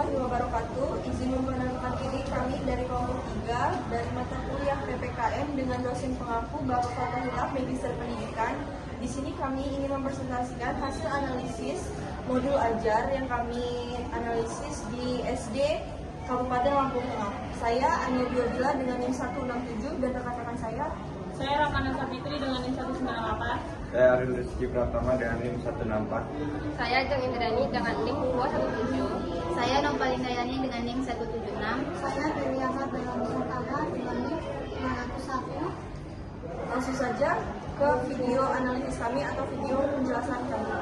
warahmatullahi wabarakatuh. Izin memperkenalkan diri kami dari kelompok 3 dari mata kuliah PPKM dengan dosen pengampu Bapak Fatahillah Magister Pendidikan. Di sini kami ingin mempresentasikan hasil analisis modul ajar yang kami analisis di SD Kabupaten Lampung Tengah. Saya Ania Biobila dengan NIM 167 dan rekan-rekan Saya Ramana Sapitri dengan NIM 198. Saya Ariel Rizky Pratama dengan NIM 164. Saya Jeng Indrani dengan NIM 217. Saya Nopalindayani dengan NIM 176. Saya Dewi Ahmad dengan Nusantara dengan NIM 501. Langsung saja ke video analisis kami atau video penjelasan kami.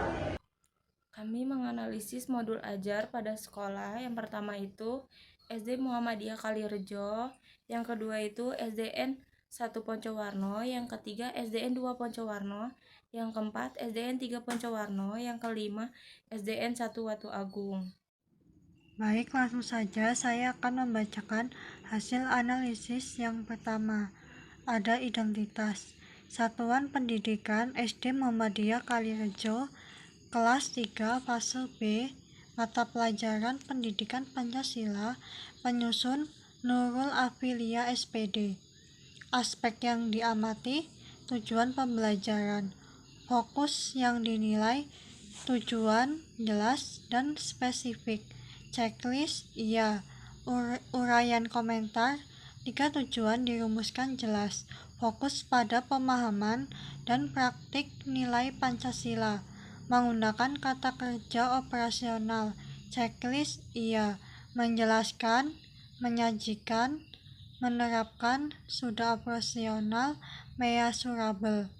Kami menganalisis modul ajar pada sekolah. Yang pertama itu SD Muhammadiyah Kalirejo, yang kedua itu SDN 1 Poncowarno, yang ketiga SDN 2 Poncowarno, yang keempat SDN 3 Poncowarno, yang kelima SDN 1 Watu Agung. Baik, langsung saja saya akan membacakan hasil analisis. Yang pertama, ada identitas. Satuan Pendidikan SD Muhammadiyah Kalirejo, kelas 3 fase B, mata pelajaran Pendidikan Pancasila, penyusun Nurul Afilia SPD. Aspek yang diamati, tujuan pembelajaran, fokus yang dinilai, tujuan jelas dan spesifik, checklist iya, uraian komentar, 3 tujuan dirumuskan jelas, fokus pada pemahaman dan praktik nilai Pancasila, menggunakan kata kerja operasional, checklist iya, menjelaskan, menyajikan, menerapkan, sudah operasional, measurable.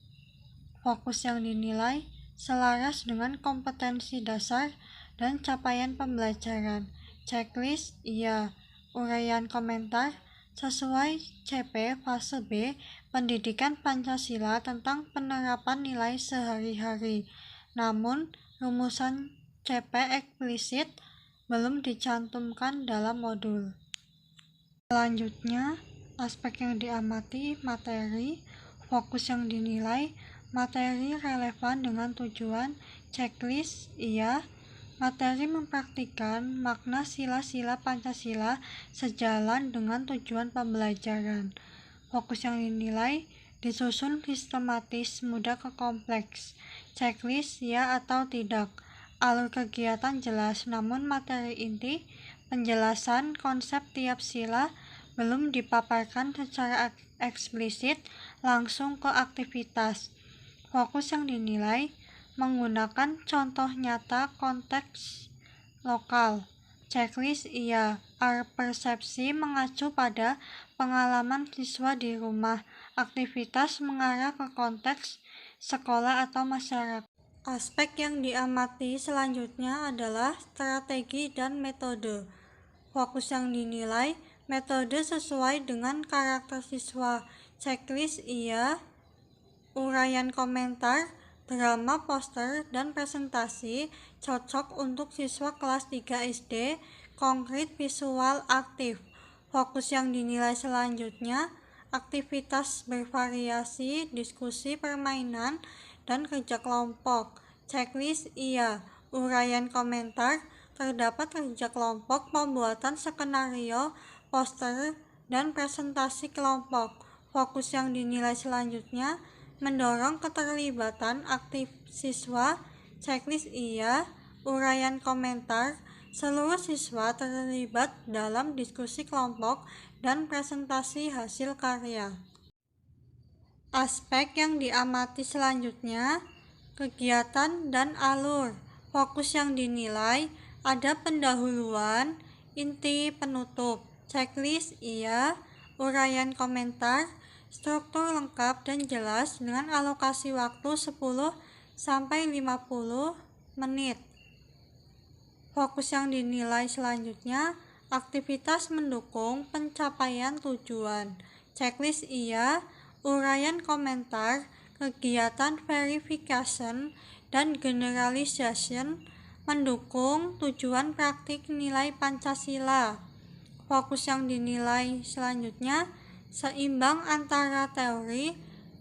Fokus yang dinilai selaras dengan kompetensi dasar dan capaian pembelajaran, checklist iya, uraian komentar sesuai CP fase B Pendidikan Pancasila tentang penerapan nilai sehari-hari. Namun, rumusan CP eksplisit belum dicantumkan dalam modul. Selanjutnya, aspek yang diamati, materi, fokus yang dinilai, materi relevan dengan tujuan, checklist iya, materi mempraktikkan makna sila-sila Pancasila sejalan dengan tujuan pembelajaran. Fokus yang dinilai, disusun sistematis, mudah ke kompleks, checklist ya atau tidak, alur kegiatan jelas, namun materi inti, penjelasan konsep tiap sila belum dipaparkan secara eksplisit, langsung ke aktivitas. Fokus yang dinilai, menggunakan contoh nyata konteks lokal, checklist iya, persepsi mengacu pada pengalaman siswa di rumah, aktivitas mengarah ke konteks sekolah atau masyarakat. Aspek yang diamati selanjutnya adalah strategi dan metode. Fokus yang dinilai, metode sesuai dengan karakter siswa, checklist iya, uraian komentar, drama, poster, dan presentasi cocok untuk siswa kelas 3 SD, konkret, visual, aktif. Fokus yang dinilai selanjutnya, aktivitas bervariasi, diskusi, permainan, dan kerja kelompok, checklist iya, uraian komentar, terdapat kerja kelompok, pembuatan skenario, poster, dan presentasi kelompok. Fokus yang dinilai selanjutnya, mendorong keterlibatan aktif siswa, checklist iya, uraian komentar, seluruh siswa terlibat dalam diskusi kelompok dan presentasi hasil karya. Aspek yang diamati selanjutnya, kegiatan dan alur. Fokus yang dinilai, ada pendahuluan, inti, penutup, checklist iya, uraian komentar, struktur lengkap dan jelas dengan alokasi waktu 10-50 menit. Fokus yang dinilai selanjutnya, aktivitas mendukung pencapaian tujuan, checklist iya, uraian komentar, kegiatan verification dan generalization, mendukung tujuan praktik nilai Pancasila. Fokus yang dinilai selanjutnya, seimbang antara teori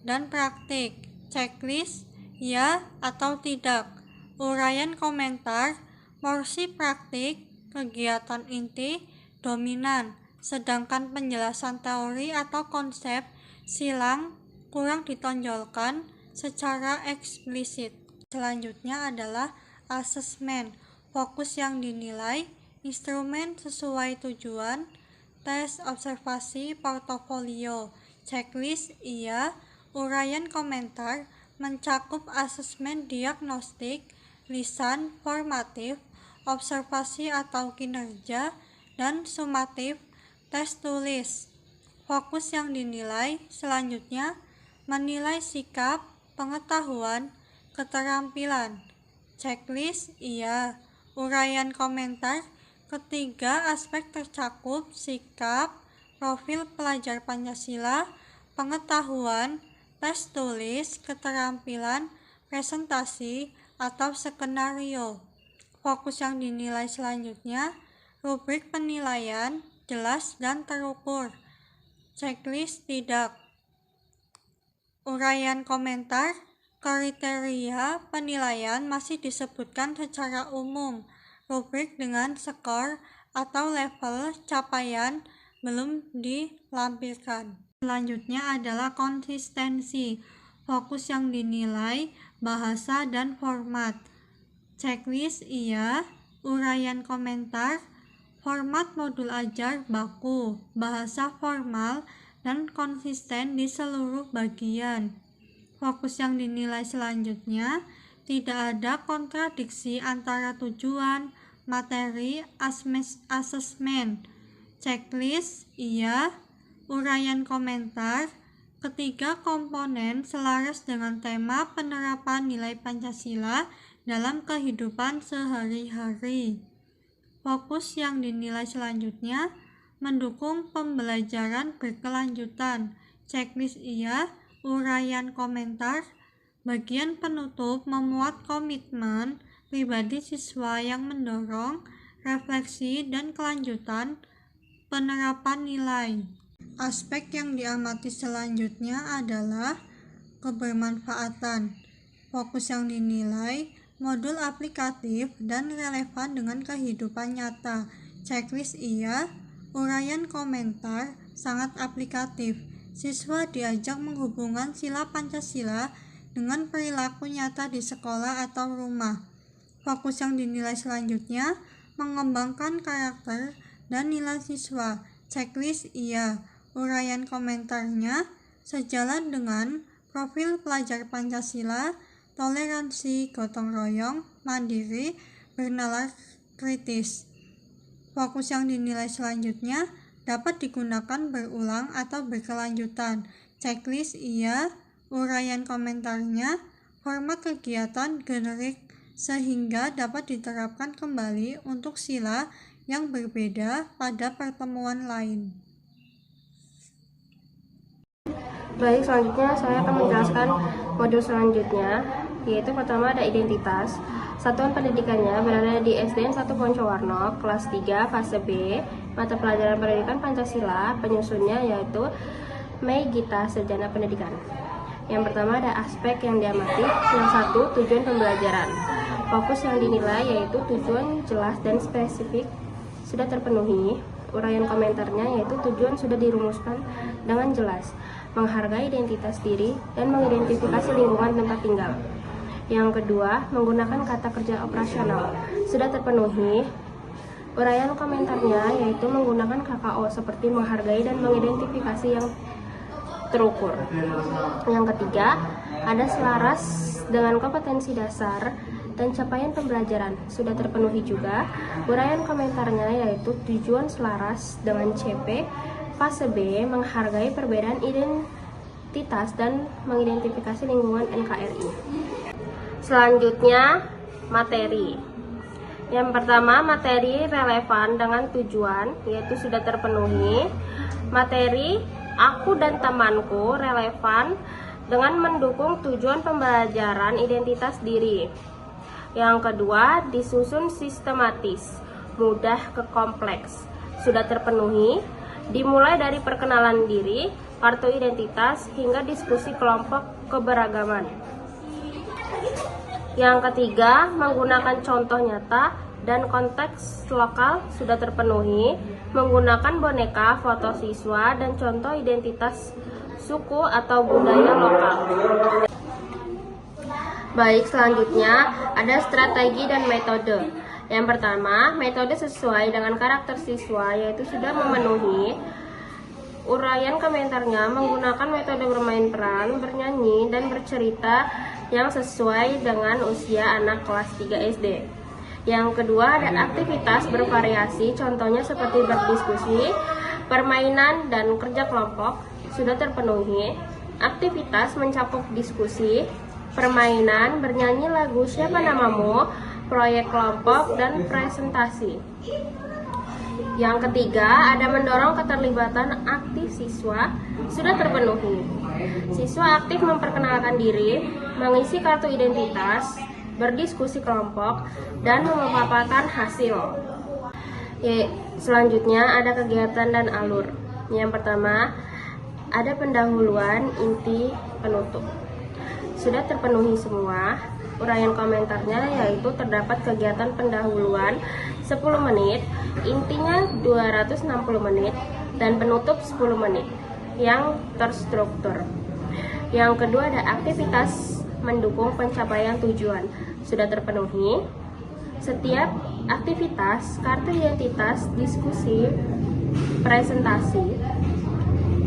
dan praktik, checklist ya atau tidak, uraian komentar, porsi praktik, kegiatan inti dominan, sedangkan penjelasan teori atau konsep silang kurang ditonjolkan secara eksplisit. Selanjutnya adalah asesmen, fokus yang dinilai, instrumen sesuai tujuan, tes, observasi, portofolio, checklist, iya, uraian komentar, mencakup asesmen diagnostik, lisan, formatif, observasi atau kinerja, dan sumatif, tes tulis. Fokus yang dinilai selanjutnya menilai sikap, pengetahuan, keterampilan, checklist, iya, uraian komentar, ketiga aspek tercakup, sikap, profil pelajar Pancasila, pengetahuan, tes tulis, keterampilan, presentasi, atau skenario. Fokus yang dinilai selanjutnya, rubrik penilaian, jelas dan terukur, checklist tidak. Uraian komentar, kriteria penilaian masih disebutkan secara umum, rubrik dengan skor atau level capaian belum dilampirkan. Selanjutnya adalah konsistensi, fokus yang dinilai, bahasa dan format, checklist iya, uraian komentar, format modul ajar baku, bahasa formal, dan konsisten di seluruh bagian. Fokus yang dinilai selanjutnya, tidak ada kontradiksi antara tujuan, materi, asesmen, checklist iya, uraian komentar, ketiga komponen selaras dengan tema penerapan nilai Pancasila dalam kehidupan sehari-hari. Fokus yang dinilai selanjutnya mendukung pembelajaran berkelanjutan, checklist iya, uraian komentar, bagian penutup memuat komitmen pribadi siswa yang mendorong refleksi dan kelanjutan penerapan nilai. Aspek yang diamati selanjutnya adalah kebermanfaatan. Fokus yang dinilai modul aplikatif dan relevan dengan kehidupan nyata, checklist iya, uraian komentar sangat aplikatif. Siswa diajak menghubungkan sila Pancasila dengan perilaku nyata di sekolah atau rumah. Fokus yang dinilai selanjutnya mengembangkan karakter dan nilai siswa, checklist iya, uraian komentarnya sejalan dengan profil pelajar Pancasila, toleransi, gotong royong, mandiri, bernalar kritis. Fokus yang dinilai selanjutnya dapat digunakan berulang atau berkelanjutan, checklist iya, uraian komentarnya, format kegiatan generik sehingga dapat diterapkan kembali untuk sila yang berbeda pada pertemuan lain. Baik, selanjutnya saya akan menjelaskan modul selanjutnya, yaitu pertama ada identitas. Satuan pendidikannya berada di SDN 1 Poncowarno, kelas 3, fase B, mata pelajaran pendidikan Pancasila, penyusunnya yaitu Mei Gita, Sarjana Pendidikan. Yang pertama ada aspek yang diamati, yang satu tujuan pembelajaran. Fokus yang dinilai yaitu tujuan jelas dan spesifik sudah terpenuhi. Uraian komentarnya yaitu tujuan sudah dirumuskan dengan jelas, menghargai identitas diri dan mengidentifikasi lingkungan tempat tinggal. Yang kedua, menggunakan kata kerja operasional sudah terpenuhi. Uraian komentarnya yaitu menggunakan KKO seperti menghargai dan mengidentifikasi yang terukur. Yang ketiga, ada selaras dengan kompetensi dasar dan capaian pembelajaran sudah terpenuhi juga. Uraian komentarnya yaitu tujuan selaras dengan CP, fase B, menghargai perbedaan identitas dan mengidentifikasi lingkungan NKRI. Selanjutnya, materi. Yang pertama, materi relevan dengan tujuan, yaitu sudah terpenuhi. Materi aku dan temanku relevan dengan mendukung tujuan pembelajaran identitas diri. Yang kedua, disusun sistematis, mudah ke kompleks, sudah terpenuhi. Dimulai dari perkenalan diri, kartu identitas, hingga diskusi kelompok keberagaman. Yang ketiga, menggunakan contoh nyata dan konteks lokal sudah terpenuhi, menggunakan boneka, foto siswa, dan contoh identitas suku atau budaya lokal. Baik, selanjutnya ada strategi dan metode. Yang pertama, metode sesuai dengan karakter siswa, yaitu sudah memenuhi. Uraian komentarnya menggunakan metode bermain peran, bernyanyi, dan bercerita yang sesuai dengan usia anak kelas 3 SD. Yang kedua ada aktivitas bervariasi, contohnya seperti berdiskusi, permainan, dan kerja kelompok sudah terpenuhi. Aktivitas mencakup diskusi, permainan, bernyanyi lagu Siapa Namamu, proyek kelompok, dan presentasi. Yang ketiga ada mendorong keterlibatan aktif siswa sudah terpenuhi. Siswa aktif memperkenalkan diri, mengisi kartu identitas, berdiskusi kelompok, dan memaparkan hasil. Selanjutnya ada kegiatan dan alur. Yang pertama ada pendahuluan, inti, penutup. Sudah terpenuhi semua. Uraian komentarnya yaitu terdapat kegiatan pendahuluan 10 menit, intinya 260 menit, dan penutup 10 menit yang terstruktur. Yang kedua ada aktivitas mendukung pencapaian tujuan. Sudah terpenuhi. Setiap aktivitas, kartu identitas, diskusi, presentasi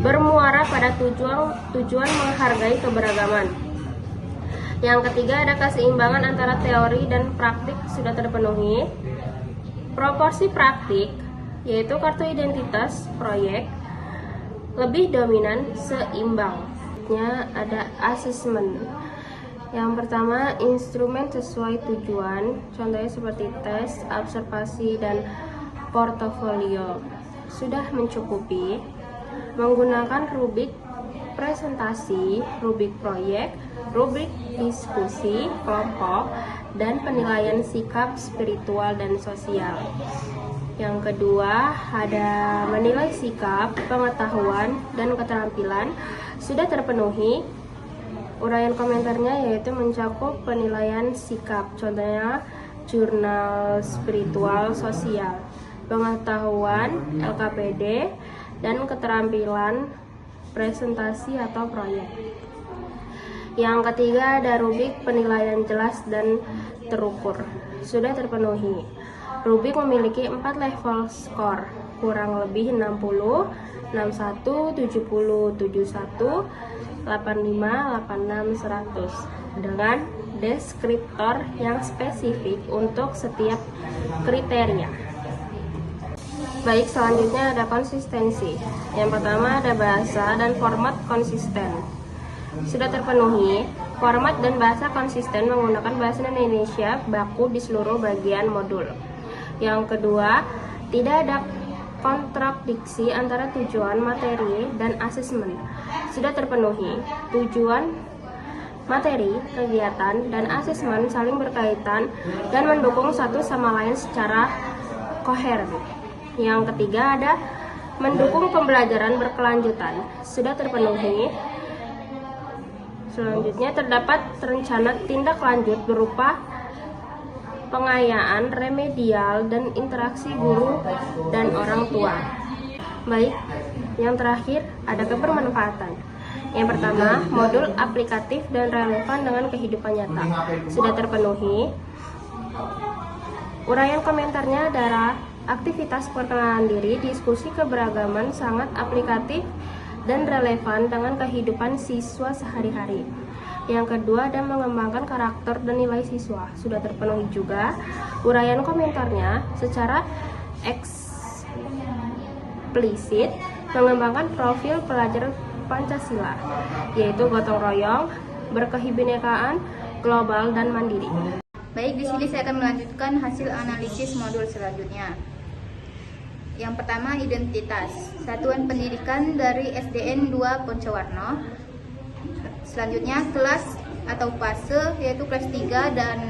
bermuara pada tujuan menghargai keberagaman. Yang ketiga ada keseimbangan antara teori dan praktik sudah terpenuhi. Proporsi praktik yaitu kartu identitas proyek lebih dominan seimbang. Ada asesmen. Yang pertama instrumen sesuai tujuan, contohnya seperti tes, observasi, dan portofolio sudah mencukupi. Menggunakan rubrik presentasi, rubrik proyek, rubrik diskusi kelompok, dan penilaian sikap spiritual dan sosial. Yang kedua ada menilai sikap, pengetahuan, dan keterampilan sudah terpenuhi. Uraian komentarnya yaitu mencakup penilaian sikap, contohnya jurnal spiritual sosial, pengetahuan LKPD, dan keterampilan presentasi atau proyek. Yang ketiga ada rubrik penilaian jelas dan terukur sudah terpenuhi. Rubrik memiliki 4 level skor, kurang lebih 60, 61, 70, 71, 85, 86, 100 dengan deskriptor yang spesifik untuk setiap kriteria. Baik, selanjutnya ada konsistensi. Yang pertama ada bahasa dan format konsisten. Sudah terpenuhi. Format dan bahasa konsisten menggunakan bahasa Indonesia baku di seluruh bagian modul. Yang kedua, tidak ada kontradiksi antara tujuan, materi, dan asesmen. Sudah terpenuhi. Tujuan, materi, kegiatan, dan asesmen saling berkaitan dan mendukung satu sama lain secara koheren. Yang ketiga ada mendukung pembelajaran berkelanjutan. Sudah terpenuhi. Selanjutnya terdapat rencana tindak lanjut berupa pengayaan remedial dan interaksi guru dan orang tua. Baik, yang terakhir ada kebermanfaatan. Yang pertama, modul aplikatif dan relevan dengan kehidupan nyata. Sudah terpenuhi. Uraian komentarnya adalah aktivitas perkenalan diri, diskusi keberagaman sangat aplikatif dan relevan dengan kehidupan siswa sehari-hari. Yang kedua ada mengembangkan karakter dan nilai siswa. Sudah terpenuhi juga. Uraian komentarnya secara eksplisit mengembangkan profil pelajar Pancasila, yaitu gotong royong, berkebinekaan, global, dan mandiri. Baik, di sini saya akan melanjutkan hasil analisis modul selanjutnya. Yang pertama, identitas satuan pendidikan dari SDN 2 Poncowarno. Selanjutnya, kelas atau fase yaitu kelas 3 dan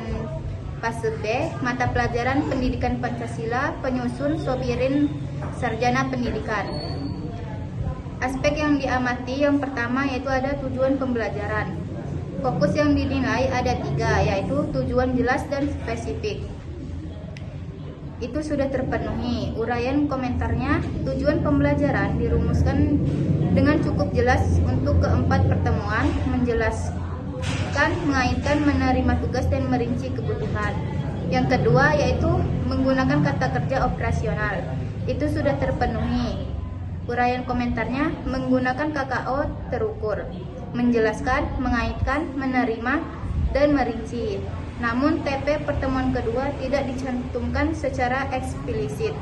fase B, mata pelajaran pendidikan Pancasila, penyusun, sopirin, sarjana pendidikan. Aspek yang diamati yang pertama yaitu ada tujuan pembelajaran. Fokus yang dinilai ada 3, yaitu tujuan jelas dan spesifik. itu sudah terpenuhi. Uraian komentarnya, tujuan pembelajaran dirumuskan dengan cukup jelas untuk keempat pertemuan, menjelaskan, mengaitkan, menerima tugas, dan merinci kebutuhan. Yang kedua yaitu menggunakan kata kerja operasional, itu sudah terpenuhi. Uraian komentarnya menggunakan KKO terukur, menjelaskan, mengaitkan, menerima, dan merinci. Namun TP pertemuan kedua tidak dicantumkan secara eksplisit.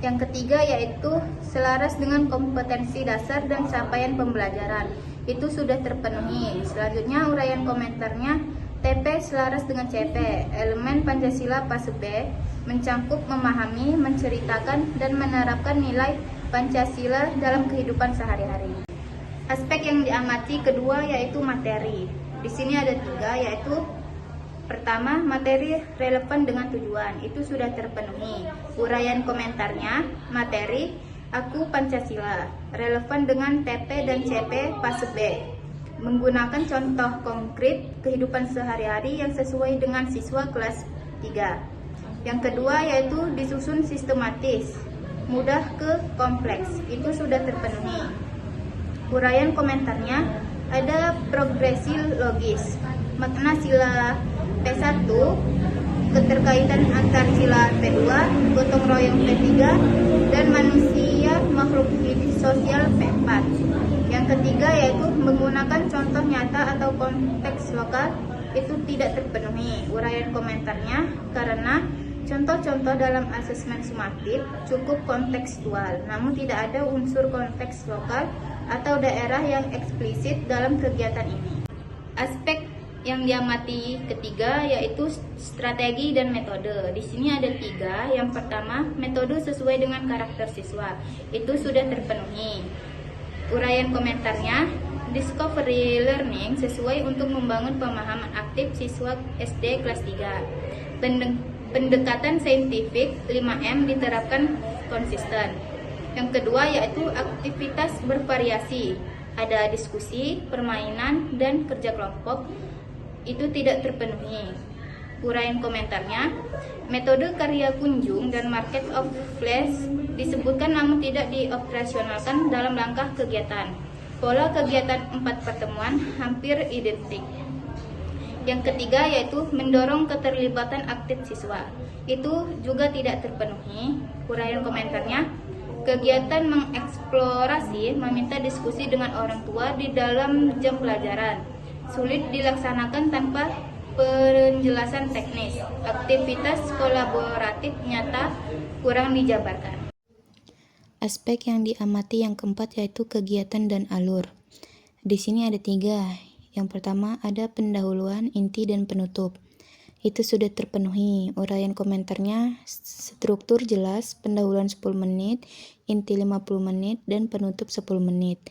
Yang ketiga yaitu selaras dengan kompetensi dasar dan capaian pembelajaran, itu sudah terpenuhi. Selanjutnya uraian komentarnya, TP selaras dengan CP, elemen Pancasila fase B, mencangkup, memahami, menceritakan, dan menerapkan nilai Pancasila dalam kehidupan sehari-hari. Aspek yang diamati kedua yaitu materi. Di sini ada 3 yaitu pertama, materi relevan dengan tujuan, itu sudah terpenuhi. Uraian komentarnya, materi Aku Pancasila, relevan dengan TP dan CP fase B, menggunakan contoh konkret kehidupan sehari-hari yang sesuai dengan siswa kelas 3. Yang kedua yaitu disusun sistematis, mudah ke kompleks, itu sudah terpenuhi. Uraian komentarnya ada progresi logis, makna sila P1, keterkaitan antar sila P2, gotong royong P3, dan manusia makhluk hidup sosial P4. Yang ketiga yaitu menggunakan contoh nyata atau konteks lokal, itu tidak terpenuhi. Uraian komentarnya karena contoh-contoh dalam asesmen sumatif cukup kontekstual, namun tidak ada unsur konteks lokal atau daerah yang eksplisit dalam kegiatan ini. Aspek yang diamati ketiga yaitu strategi dan metode. Di sini ada 3. Yang pertama, metode sesuai dengan karakter siswa, itu sudah terpenuhi. Uraian komentarnya, discovery learning sesuai untuk membangun pemahaman aktif siswa SD kelas 3. Pendekatan saintifik 5M diterapkan konsisten. Yang kedua yaitu aktivitas bervariasi, ada diskusi, permainan, dan kerja kelompok, itu tidak terpenuhi. Uraian komentarnya, metode karya kunjung dan market of flash disebutkan namun tidak dioperasionalkan dalam langkah kegiatan. Pola kegiatan 4 pertemuan hampir identik. Yang ketiga yaitu mendorong keterlibatan aktif siswa, itu juga tidak terpenuhi. Uraian komentarnya, kegiatan mengeksplorasi, meminta diskusi dengan orang tua di dalam jam pelajaran, sulit dilaksanakan tanpa penjelasan teknis. Aktivitas kolaboratif nyata kurang dijabarkan. Aspek yang diamati yang keempat yaitu kegiatan dan alur. Di sini ada 3. Yang pertama ada pendahuluan, inti, dan penutup. Itu sudah terpenuhi. Uraian komentarnya, struktur jelas, pendahuluan 10 menit, inti 50 menit, dan penutup 10 menit.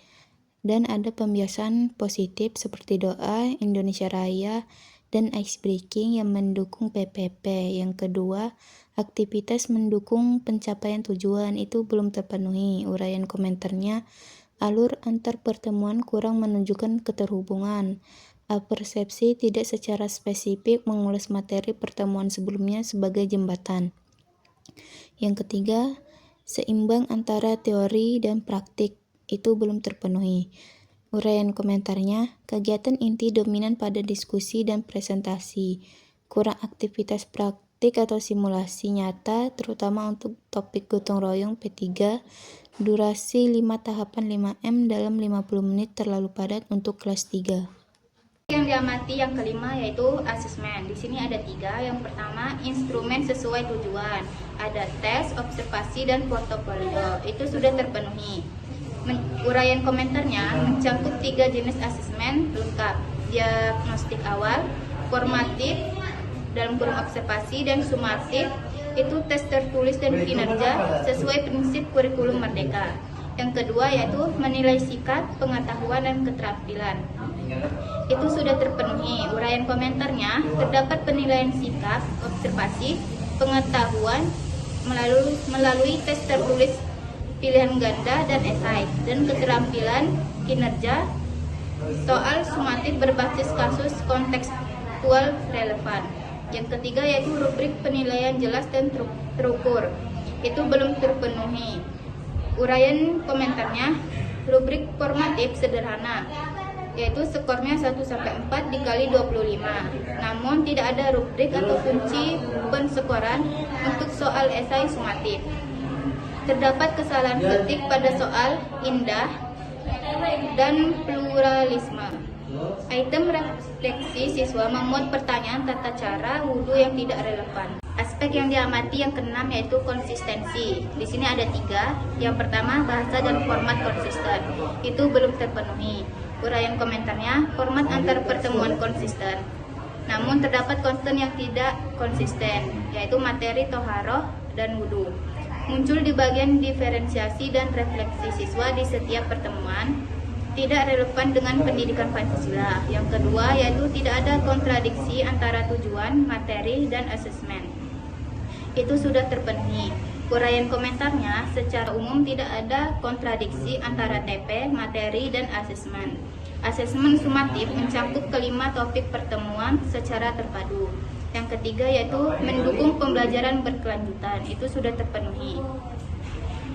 Dan ada pembiasan positif seperti doa, Indonesia Raya, dan ice breaking yang mendukung PPP. Yang kedua, aktivitas mendukung pencapaian tujuan, itu belum terpenuhi. Uraian komentarnya, alur antar pertemuan kurang menunjukkan keterhubungan. Persepsi tidak secara spesifik mengulas materi pertemuan sebelumnya sebagai jembatan. Yang ketiga, seimbang antara teori dan praktik, itu belum terpenuhi. Uraian komentarnya, kegiatan inti dominan pada diskusi dan presentasi, kurang aktivitas praktik atau simulasi nyata, terutama untuk topik gotong royong P3, durasi 5 tahapan 5M dalam 50 menit terlalu padat untuk kelas 3. Yang diamati yang kelima yaitu asesmen. Di sini ada 3. Yang pertama, instrumen sesuai tujuan. Ada tes, observasi, dan portofolio. Itu sudah terpenuhi. Uraian komentarnya mencakup 3 jenis asesmen lengkap. Diagnostik awal, formatif dalam kurung observasi, dan sumatif, itu tes tertulis dan kinerja sesuai prinsip kurikulum merdeka. Yang kedua yaitu menilai sikap, pengetahuan, dan keterampilan. Itu sudah terpenuhi. Uraian komentarnya, terdapat penilaian sikap, observasi, pengetahuan melalui tes tertulis, pilihan ganda, dan esai, dan keterampilan kinerja soal sumatif berbasis kasus kontekstual relevan. Yang ketiga yaitu rubrik penilaian jelas dan terukur. Itu belum terpenuhi. Uraian komentarnya, rubrik formatif sederhana, yaitu skornya 1-4 dikali 25. Namun tidak ada rubrik atau kunci penskoran untuk soal esai sumatif. Terdapat kesalahan ketik pada soal indah dan pluralisme. Item refleksi siswa memuat pertanyaan tata cara wudhu yang tidak relevan. Aspek yang diamati yang keenam yaitu konsistensi. Di sini ada 3. Yang pertama, bahasa dan format konsisten. Itu belum terpenuhi. Uraian komentarnya, format antar pertemuan konsisten. Namun terdapat konten yang tidak konsisten, yaitu materi toharoh dan wudhu. Muncul di bagian diferensiasi dan refleksi siswa di setiap pertemuan. Tidak relevan dengan pendidikan Pancasila. Yang kedua yaitu tidak ada kontradiksi antara tujuan, materi, dan asesmen. Itu sudah terpenuhi. Uraian komentarnya, secara umum tidak ada kontradiksi antara TP, materi, dan asesmen. Asesmen sumatif mencakup kelima topik pertemuan secara terpadu. Yang ketiga yaitu mendukung pembelajaran berkelanjutan. Itu sudah terpenuhi.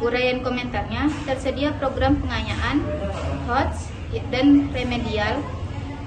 Uraian komentarnya, tersedia program pengayaan, HOTS, dan remedial,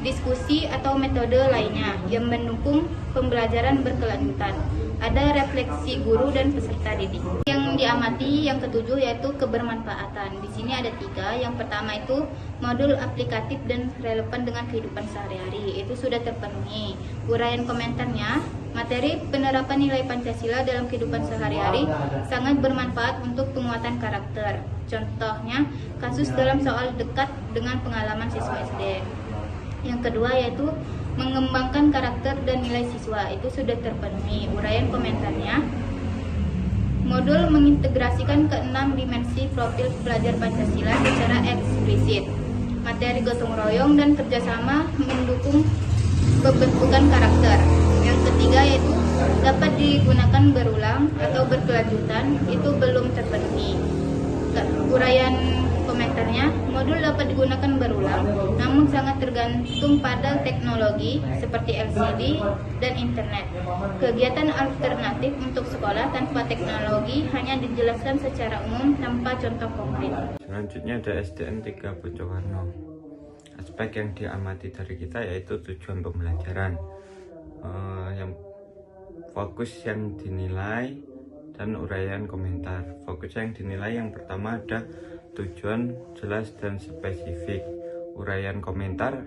diskusi atau metode lainnya yang mendukung pembelajaran berkelanjutan. Ada refleksi guru dan peserta didik. Yang diamati yang ketujuh yaitu kebermanfaatan. Di sini ada 3. Yang pertama itu modul aplikatif dan relevan dengan kehidupan sehari-hari. Itu sudah terpenuhi. Uraian komentarnya, materi penerapan nilai Pancasila dalam kehidupan sehari-hari sangat bermanfaat untuk penguatan karakter. Contohnya, kasus dalam soal dekat dengan pengalaman siswa SD. Yang kedua yaitu mengembangkan karakter dan nilai siswa. Itu sudah terpenuhi. Uraian komentarnya, modul mengintegrasikan ke-6 dimensi profil pelajar Pancasila secara eksplisit. Materi gotong royong dan kerjasama mendukung pembentukan karakter. Yang ketiga yaitu dapat digunakan berulang atau berkelanjutan. Itu belum terpenuhi. Uraian komentarnya, modul dapat digunakan berulang, namun sangat tergantung pada teknologi seperti LCD dan internet. Kegiatan alternatif untuk sekolah tanpa teknologi hanya dijelaskan secara umum tanpa contoh konkret. Selanjutnya ada SDN 3 Bocowarno. Aspek yang diamati dari kita yaitu tujuan pembelajaran, yang fokus yang dinilai, dan uraian komentar. Fokus yang dinilai yang pertama ada tujuan jelas dan spesifik. Uraian komentar,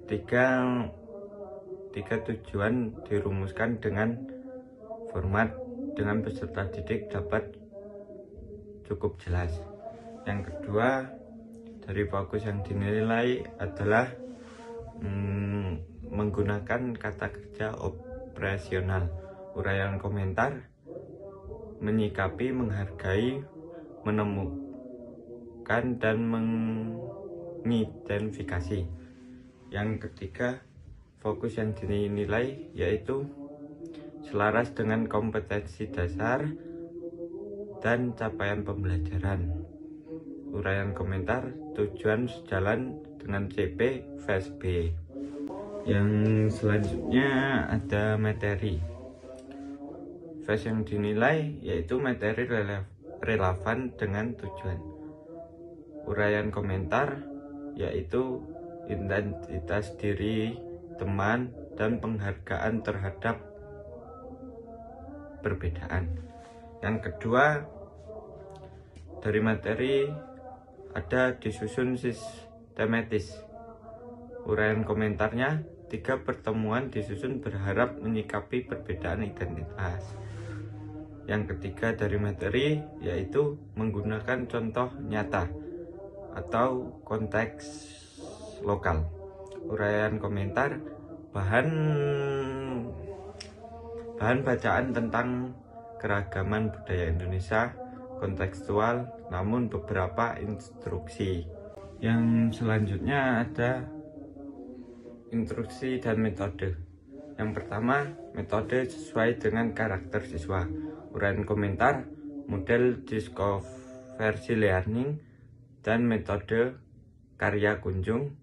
tiga tujuan dirumuskan dengan format dengan peserta didik dapat cukup jelas. Yang kedua, dari fokus yang dinilai adalah menggunakan kata kerja operasional. Uraian komentar, menyikapi, menghargai, menemukan, dan mengidentifikasi. Yang ketiga, fokus yang dinilai yaitu selaras dengan kompetensi dasar dan capaian pembelajaran. Uraian komentar, tujuan sejalan dengan CP VSB. Yang selanjutnya ada materi. Fase yang dinilai yaitu materi relevan dengan tujuan. Uraian komentar yaitu identitas diri teman dan penghargaan terhadap perbedaan. Yang kedua, dari materi ada disusun sistematis. Uraian komentarnya, 3 pertemuan disusun berharap menyikapi perbedaan identitas. Yang ketiga dari materi yaitu menggunakan contoh nyata atau konteks lokal. Uraian komentar, bahan bacaan tentang keragaman budaya Indonesia, kontekstual, namun beberapa instruksi. Yang selanjutnya ada instruksi dan metode. Yang pertama, metode sesuai dengan karakter siswa. Uraian komentar, model discovery learning, dan metode karya kunjung,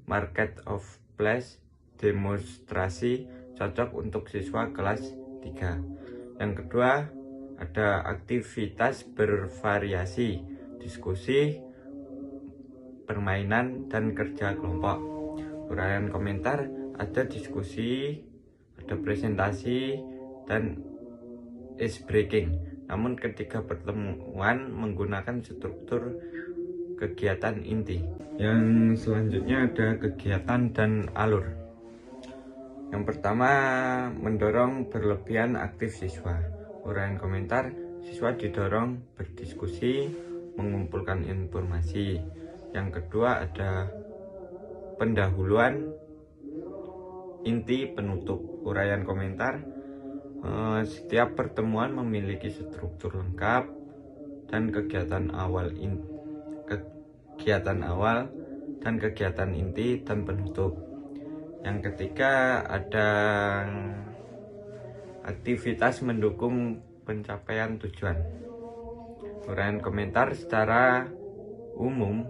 market of place, demonstrasi, cocok untuk siswa kelas 3. Yang kedua, ada aktivitas bervariasi, diskusi, permainan, dan kerja kelompok. Uraian komentar, ada diskusi, ada presentasi, dan ice breaking. Namun ketiga pertemuan menggunakan struktur kegiatan inti. Yang selanjutnya ada kegiatan dan alur. Yang pertama, mendorong berlebihan aktif siswa. Uraian komentar, siswa didorong berdiskusi, mengumpulkan informasi. Yang kedua ada pendahuluan, inti, penutup. Uraian komentar, setiap pertemuan memiliki struktur lengkap dan kegiatan awal dan kegiatan inti dan penutup. Yang ketiga ada aktivitas mendukung pencapaian tujuan. Uraian komentar secara umum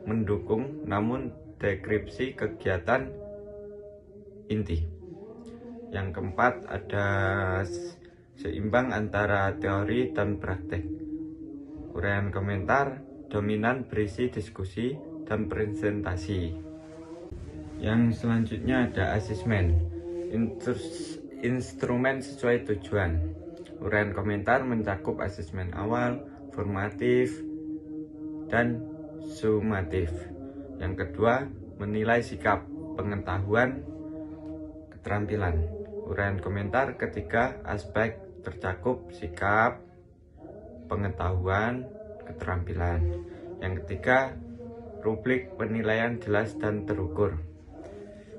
mendukung, namun deskripsi kegiatan inti. Yang keempat ada seimbang antara teori dan praktek. Uraian komentar dominan berisi diskusi dan presentasi. Yang selanjutnya ada asesmen, instrumen sesuai tujuan. Uraian komentar mencakup asesmen awal, formatif, dan sumatif. Yang kedua, menilai sikap, pengetahuan, keterampilan. Uraian komentar ketiga, aspek tercakup sikap, pengetahuan, keterampilan. Yang ketiga, rubrik penilaian jelas dan terukur.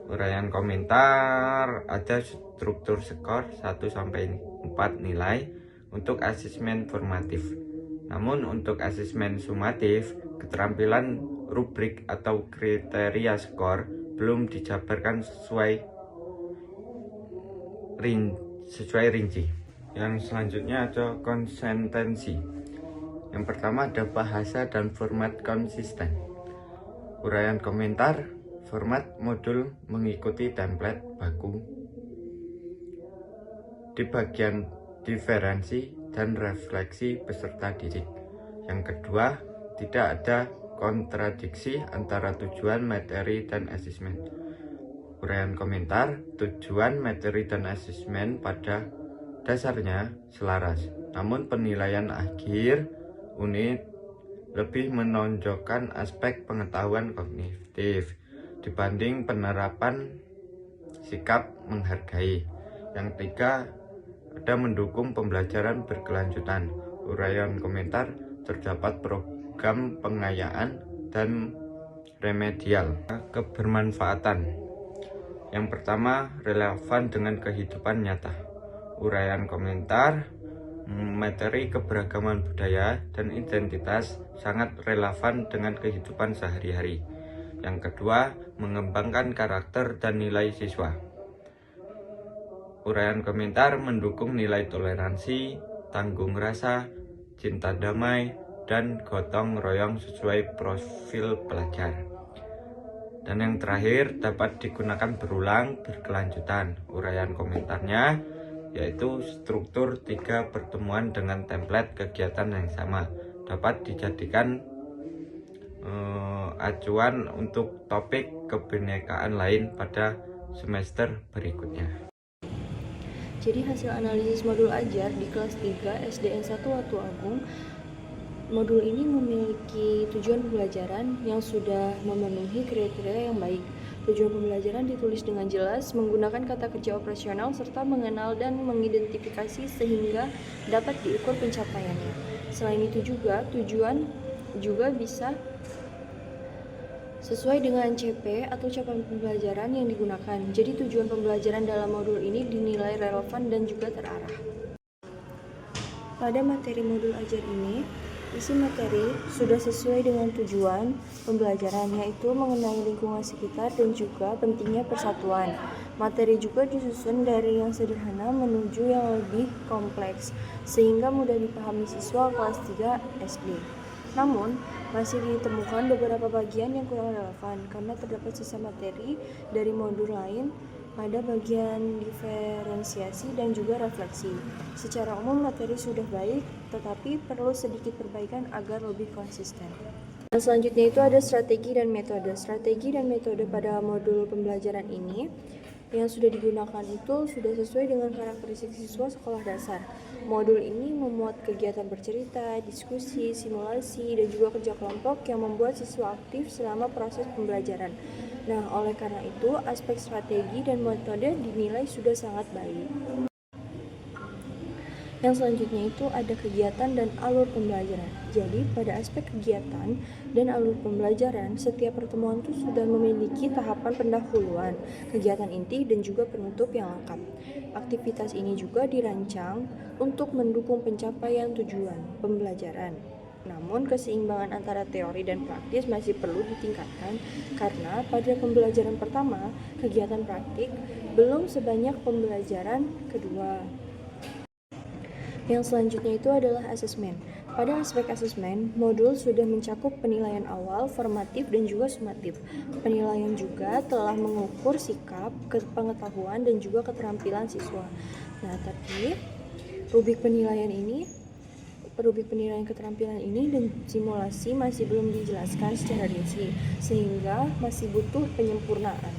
Uraian komentar ada struktur skor 1-4 nilai untuk asesmen formatif. Namun untuk asesmen sumatif, keterampilan rubrik atau kriteria skor belum dijabarkan sesuai rinci. Yang selanjutnya ada konsistensi. Yang pertama ada bahasa dan format konsisten. Uraian komentar, format modul mengikuti template baku. Di bagian diferensi dan refleksi peserta didik. Yang kedua, tidak ada kontradiksi antara tujuan, materi, dan asesmen. Uraian komentar, tujuan, materi, dan asesmen pada dasarnya selaras. Namun penilaian akhir unit lebih menonjolkan aspek pengetahuan kognitif dibanding penerapan sikap menghargai. Yang ketiga, ada mendukung pembelajaran berkelanjutan. Uraian komentar, terdapat program pengayaan dan remedial. Kebermanfaatan. Yang pertama, relevan dengan kehidupan nyata. Uraian komentar, materi keberagaman budaya dan identitas sangat relevan dengan kehidupan sehari-hari. Yang kedua, mengembangkan karakter dan nilai siswa. Uraian komentar mendukung nilai toleransi, tanggung rasa, cinta damai, dan gotong royong sesuai profil pelajar. Dan yang terakhir, dapat digunakan berulang berkelanjutan. Uraian komentarnya yaitu struktur 3 pertemuan dengan template kegiatan yang sama. Dapat dijadikan acuan untuk topik kebinekaan lain pada semester berikutnya. Jadi hasil analisis modul ajar di kelas 3 SDN 1 Watu Agung, modul ini memiliki tujuan pembelajaran yang sudah memenuhi kriteria yang baik. Tujuan pembelajaran ditulis dengan jelas, menggunakan kata kerja operasional, serta mengenal dan mengidentifikasi sehingga dapat diukur pencapaiannya. Selain itu juga, tujuan juga bisa sesuai dengan CP atau capaian pembelajaran yang digunakan. Jadi tujuan pembelajaran dalam modul ini dinilai relevan dan juga terarah. Pada materi modul ajar ini, isi materi sudah sesuai dengan tujuan pembelajaran, yaitu mengenai lingkungan sekitar dan juga pentingnya persatuan. Materi juga disusun dari yang sederhana menuju yang lebih kompleks, sehingga mudah dipahami siswa kelas 3 SD. Namun, masih ditemukan beberapa bagian yang kurang relevan karena terdapat sisa materi dari modul lain pada bagian diferensiasi dan juga refleksi. Secara umum materi sudah baik, tetapi perlu sedikit perbaikan agar lebih konsisten. Dan selanjutnya itu ada strategi dan metode. Strategi dan metode pada modul pembelajaran ini yang sudah digunakan itu sudah sesuai dengan karakteristik siswa sekolah dasar. Modul ini memuat kegiatan bercerita, diskusi, simulasi, dan juga kerja kelompok yang membuat siswa aktif selama proses pembelajaran. Nah, oleh karena itu, aspek strategi dan metode dinilai sudah sangat baik. Yang selanjutnya itu ada kegiatan dan alur pembelajaran. Jadi pada aspek kegiatan dan alur pembelajaran, setiap pertemuan itu sudah memiliki tahapan pendahuluan, kegiatan inti dan juga penutup yang lengkap. Aktivitas ini juga dirancang untuk mendukung pencapaian tujuan pembelajaran. Namun keseimbangan antara teori dan praktis masih perlu ditingkatkan karena pada pembelajaran pertama, kegiatan praktik belum sebanyak pembelajaran kedua. Yang selanjutnya itu adalah asesmen. Pada aspek asesmen, modul sudah mencakup penilaian awal, formatif, dan juga sumatif. Penilaian juga telah mengukur sikap, pengetahuan, dan juga keterampilan siswa. Nah, tapi rubrik penilaian keterampilan ini dan simulasi masih belum dijelaskan secara rinci, sehingga masih butuh penyempurnaan.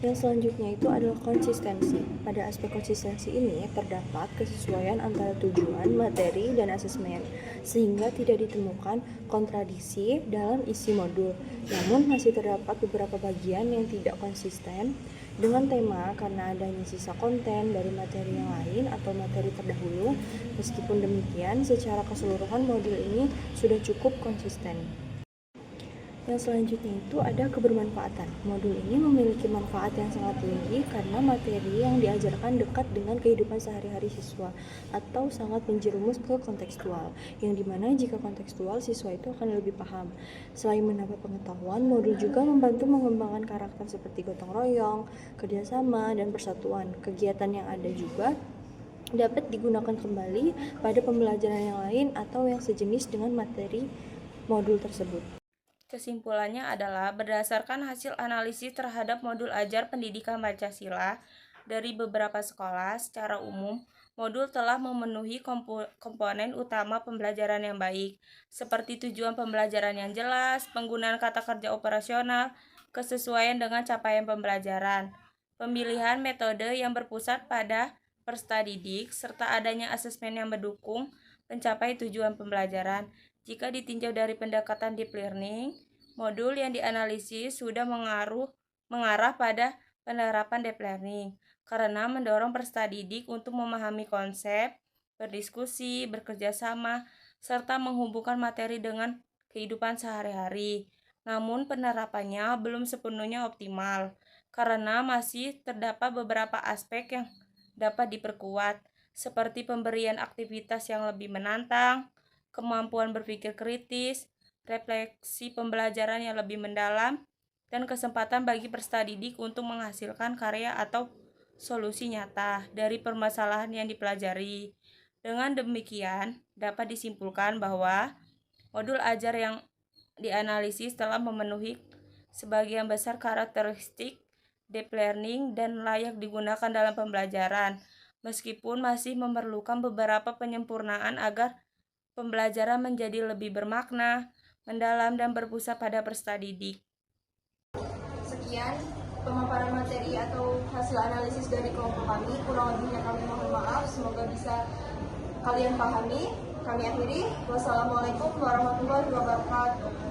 Yang selanjutnya itu adalah konsistensi. Pada aspek konsistensi ini terdapat kesesuaian antara tujuan, materi, dan asesmen, sehingga tidak ditemukan kontradiksi dalam isi modul. Namun masih terdapat beberapa bagian yang tidak konsisten dengan tema karena adanya sisa konten dari materi yang lain atau materi terdahulu. Meskipun demikian, secara keseluruhan modul ini sudah cukup konsisten. Yang selanjutnya itu ada kebermanfaatan. Modul ini memiliki manfaat yang sangat tinggi karena materi yang diajarkan dekat dengan kehidupan sehari-hari siswa atau sangat menjerumus ke kontekstual, yang dimana jika kontekstual siswa itu akan lebih paham. Selain menambah pengetahuan, modul juga membantu mengembangkan karakter seperti gotong royong, kerjasama, dan persatuan. Kegiatan yang ada juga dapat digunakan kembali pada pembelajaran yang lain atau yang sejenis dengan materi modul tersebut. Kesimpulannya adalah berdasarkan hasil analisis terhadap modul ajar pendidikan Pancasila dari beberapa sekolah, secara umum modul telah memenuhi komponen utama pembelajaran yang baik, seperti tujuan pembelajaran yang jelas, penggunaan kata kerja operasional, kesesuaian dengan capaian pembelajaran, pemilihan metode yang berpusat pada peserta didik, serta adanya asesmen yang mendukung mencapai tujuan pembelajaran. Jika ditinjau dari pendekatan deep learning, modul yang dianalisis sudah mengarah pada penerapan deep learning karena mendorong peserta didik untuk memahami konsep, berdiskusi, bekerja sama, serta menghubungkan materi dengan kehidupan sehari-hari. Namun penerapannya belum sepenuhnya optimal karena masih terdapat beberapa aspek yang dapat diperkuat, seperti pemberian aktivitas yang lebih menantang, kemampuan berpikir kritis, refleksi pembelajaran yang lebih mendalam, dan kesempatan bagi peserta didik untuk menghasilkan karya atau solusi nyata dari permasalahan yang dipelajari. Dengan demikian, dapat disimpulkan bahwa modul ajar yang dianalisis telah memenuhi sebagian besar karakteristik deep learning dan layak digunakan dalam pembelajaran, meskipun masih memerlukan beberapa penyempurnaan agar pembelajaran menjadi lebih bermakna, mendalam, dan berpusat pada peserta didik. Sekian pemaparan materi atau hasil analisis dari kelompok kami. Kurang lebihnya kami mohon maaf, semoga bisa kalian pahami. Kami akhiri. Wassalamualaikum warahmatullahi wabarakatuh.